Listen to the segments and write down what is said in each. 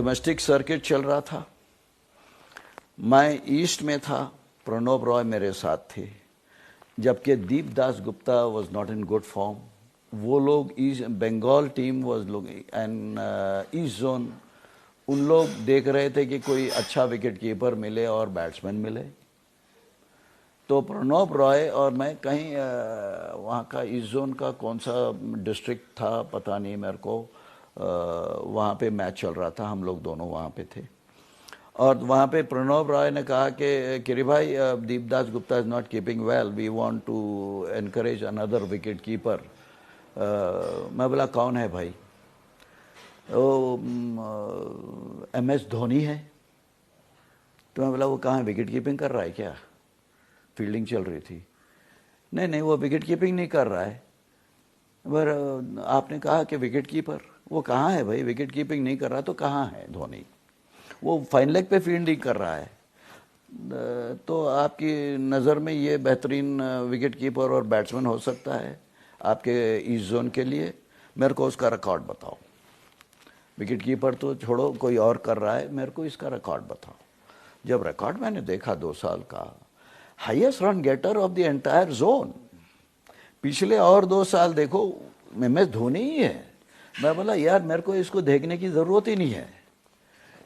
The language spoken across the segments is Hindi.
डोमेस्टिक सर्किट चल रहा था, मैं ईस्ट में था, प्रणब रॉय मेरे साथ थे, जबकि Deepdas Gupta was not in good form. वो लोग ईस्ट बंगाल टीम वाज लोग एंड ईस्ट जोन, उन लोग देख रहे थे कि कोई अच्छा विकेट कीपर मिले और बैट्समैन मिले। तो प्रणब रॉय और मैं कहीं वहाँ का ईस्ट जोन का कौन सा डिस्ट्रिक्ट था पता नहीं मेरे को, वहाँ पे मैच चल रहा था, हम लोग दोनों वहाँ पे थे। और वहाँ पे प्रणब रॉय ने कहा कि किरी भाई, Deepdas Gupta is not keeping well, we want to encourage another wicket keeper. मैं बोला कौन है भाई? वो MS धोनी है। तो मैं बोला वो कहाँ है, विकेट कीपिंग कर रहा है क्या? फील्डिंग चल रही थी। नहीं नहीं, वो विकेट कीपिंग नहीं कर रहा है। पर आपने कहा कि विकेट कीपर, वो कहाँ है भाई? विकेट कीपिंग नहीं कर रहा तो कहाँ है धोनी? वो फाइन लेग पे फील्डिंग कर रहा है। तो आपकी नज़र में ये बेहतरीन विकेट कीपर और बैट्समैन हो सकता है आपके ईस्ट जोन के लिए? मेरे को उसका रिकॉर्ड बताओ। विकेट कीपर तो छोड़ो, कोई और कर रहा है, मेरे को इसका रिकॉर्ड बताओ। जब रिकॉर्ड मैंने देखा 2 साल का, highest run getter of the entire zone, पिछले और 2 साल देखो MS धोनी ही है। मैं बोला यार मेरे को इसको देखने की जरूरत ही नहीं है,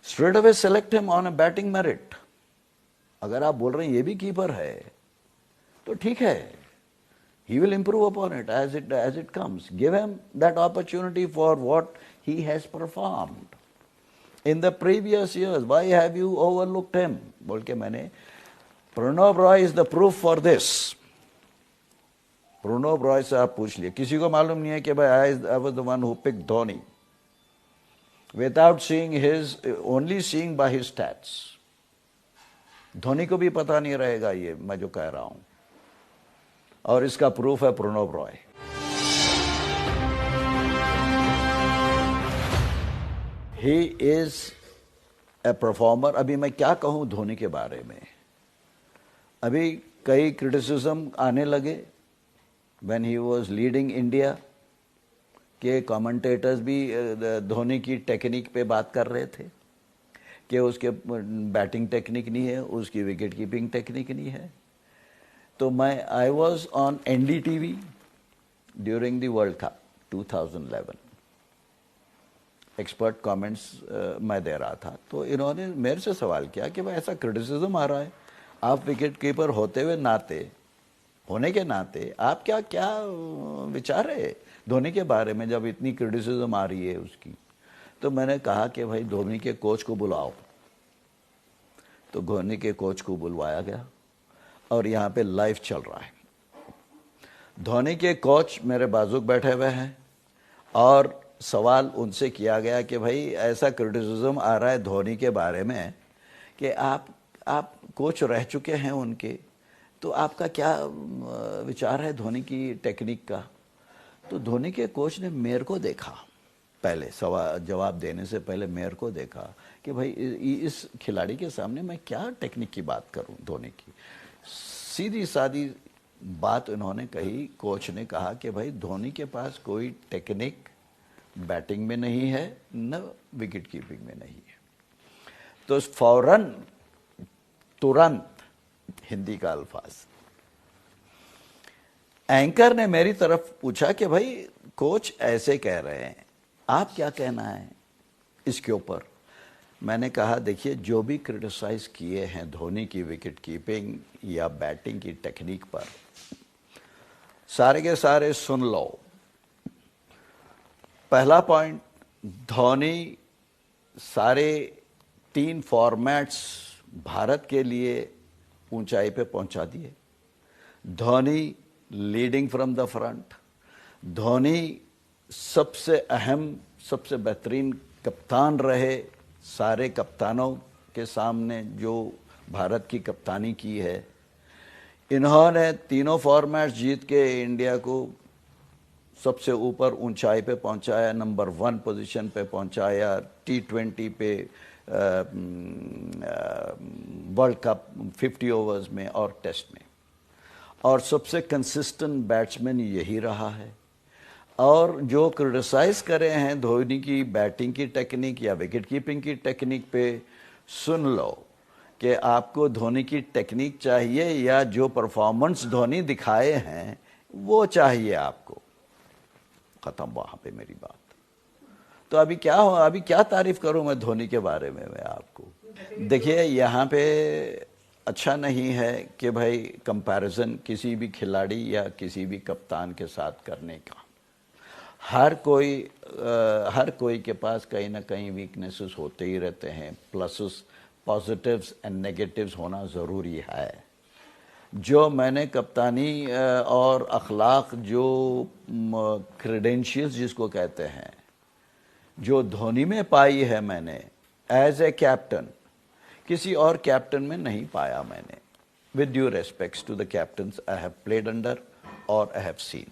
straight away select him on a batting merit. अगर आप बोल रहे हैं ये भी कीपर है तो ठीक है, he will improve upon it as it comes. Give him that opportunity for what he has performed in the previous years. Why have you overlooked him? बोल के मैंने, Pranab Roy is the proof for this. Pranab Roy से आप पूछ लिए, किसी को मालूम नहीं है कि भाई I was the one who picked Dhoni without seeing his, only seeing by his stats. Dhoni को भी पता नहीं रहेगा ये मैं जो कह रहा हूं, और इसका प्रूफ है Pranab Roy. He is a performer. अभी मैं क्या कहूं धोनी के बारे में, अभी कई क्रिटिसिज्म आने लगे when he was leading India, के कमेंटेटर्स भी धोनी की टेक्निक पे बात कर रहे थे कि उसके बैटिंग टेक्निक नहीं है, उसकी विकेट कीपिंग टेक्निक नहीं है। तो मैं I was on NDTV during the world cup 2011, expert comments मैं दे रहा था। तो इन्होंने मेरे से सवाल किया कि भाई ऐसा क्रिटिसिज्म आ रहा है, आप विकेट कीपर होते हुए होने के नाते आप क्या विचार है धोनी के बारे में जब इतनी क्रिटिसिज्म आ रही है उसकी? तो मैंने कहा कि भाई धोनी के कोच को बुलाओ। तो धोनी के कोच को बुलवाया गया और यहाँ पे लाइव चल रहा है। धोनी के कोच मेरे बाजू बैठे हुए हैं और सवाल उनसे किया गया कि भाई ऐसा क्रिटिसिज्म आ रहा है धोनी के बारे में कि आप कोच रह चुके हैं उनके, तो आपका क्या विचार है धोनी की टेक्निक का? तो धोनी के कोच ने मेरे को देखा, पहले सवाल जवाब देने से पहले मेरे को देखा कि भाई इस खिलाड़ी के सामने मैं क्या टेक्निक की बात करूं धोनी की। सीधी सादी बात उन्होंने कही, कोच ने कहा कि भाई धोनी के पास कोई टेक्निक बैटिंग में नहीं है, न विकेट कीपिंग में नहीं है। तो फौरन, तुरंत, हिंदी का अल्फाज, एंकर ने मेरी तरफ पूछा कि भाई कोच ऐसे कह रहे हैं, आप क्या कहना है इसके ऊपर? मैंने कहा देखिए, जो भी क्रिटिसाइज किए हैं धोनी की विकेट कीपिंग या बैटिंग की टेक्निक पर, सारे के सारे सुन लो। पहला पॉइंट, धोनी सारे 3 फॉर्मेट्स भारत के लिए ऊंचाई पे पहुंचा दिए। Dhoni leading from the front, Dhoni सबसे अहम, सबसे बेहतरीन कप्तान रहे सारे कप्तानों के सामने जो भारत की कप्तानी की है। इन्होंने तीनों फॉर्मेट्स जीत के इंडिया को सबसे ऊपर ऊंचाई पे पहुंचाया, नंबर 1 पोजीशन पे पहुंचाया, T20 पे वर्ल्ड कप 50 ओवर्स में और टेस्ट में, और सबसे कंसिस्टेंट बैट्समैन यही रहा है। और जो क्रिटिसाइज करे हैं धोनी की बैटिंग की टेक्निक या विकेट कीपिंग की टेक्निक पे, सुन लो कि आपको धोनी की टेक्निक चाहिए या जो परफॉर्मेंस धोनी दिखाए हैं वो चाहिए आपको। खत्म वहां पे मेरी बात। तो अभी क्या हो, अभी क्या तारीफ करूं मैं धोनी के बारे में मैं आपको। देखिए यहाँ पे अच्छा नहीं है कि भाई कंपैरिजन किसी भी खिलाड़ी या किसी भी कप्तान के साथ करने का। हर कोई के पास कहीं ना कहीं वीकनेसेस होते ही रहते हैं, प्लसेस पॉजिटिव्स एंड नेगेटिव्स होना ज़रूरी है। जो मैंने कप्तानी और अखलाक, जो क्रेडेंशियल्स जिसको कहते हैं, जो धोनी में पाई है मैंने एज ए कैप्टन, किसी और कैप्टन में नहीं पाया मैंने। With due respects to the captains I have played under और आई हैव सीन।